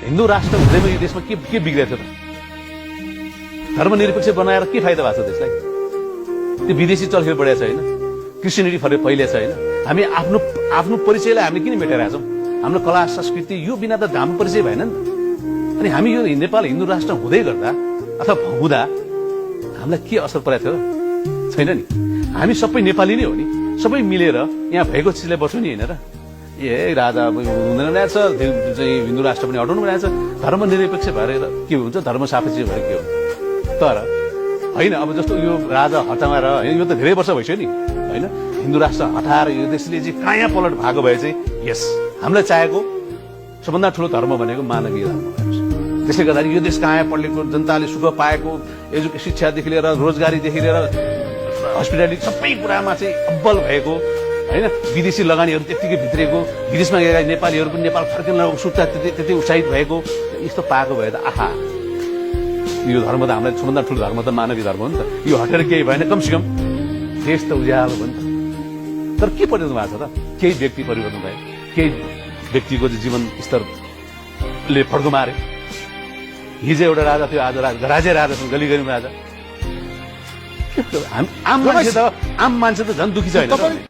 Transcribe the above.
हिन्दू राष्ट्र हुँदैमा यो देशमा के बिग्रेको छ त? धर्मनिरपेक्ष बनाएर के फाइदा भएको छ देशलाई? त्यो विदेशी चलखेल बढेको छ होइन, क्रिस्चियनिटी फैलिएको छ होइन। हामी आफ्नो परिचयलाई हामी किन मेटाइरहेका छौँ? हाम्रो कला संस्कृति यो बिना त हाम्रो परिचय भएन नि त। अनि हामी यो नेपाल हिन्दू राष्ट्र हुँदै गर्दा अथवा हुँदा हामीलाई के असर परेको थियो छैन नि। हामी सबै नेपाली नै हो नि, सबै मिलेर यहाँ भएको चिजलाई बचाउने होइन र। ए राजा हुँदैन रहेछ, हिन्दू राष्ट्र पनि हटाउनु रहेछ, धर्मनिरपेक्ष भएर के हुन्छ, धर्म सापेक्ष भएर के हुन्छ। तर होइन, अब जस्तो यो राजा हटाएर यो त धेरै वर्ष भइसक्यो नि होइन, हिन्दू राष्ट्र हटाएर यो देशले चाहिँ काया पलट भएको भए चाहिँ यस हामीलाई चाहेको सबभन्दा ठुलो धर्म भनेको मानवीय धर्म भएको छ। त्यसले गर्दाखेरि यो देश काया पल्टेको, जनताले सुख पाएको, शिक्षादेखि लिएर रोजगारीदेखि लिएर हस्पिटालिटी सबै कुरामा चाहिँ अब्बल भएको होइन। विदेशी लगानीहरू त्यत्तिकै भित्रिएको, विदेशमा गएका नेपालीहरू पनि नेपाल फर्किन उत्सुकता त्यति उत्साहित भएको, यस्तो पाएको भए त आहा, यो धर्म त हामीलाई सबभन्दा ठुलो धर्म त मानवीय धर्म हो नि त। यो हटेर केही भएन, कमसेकम देश त उज्यालो भयो नि त। तर के परिवर्तन भएको छ त? केही व्यक्ति परिवर्तन भयो, केही व्यक्तिको जीवन स्तरले फड्को मारे। हिजो एउटा राजा थियो, आज राजा छन्, गली गलीमा राजा। आम मान्छे त झन् दुखी छ होइन।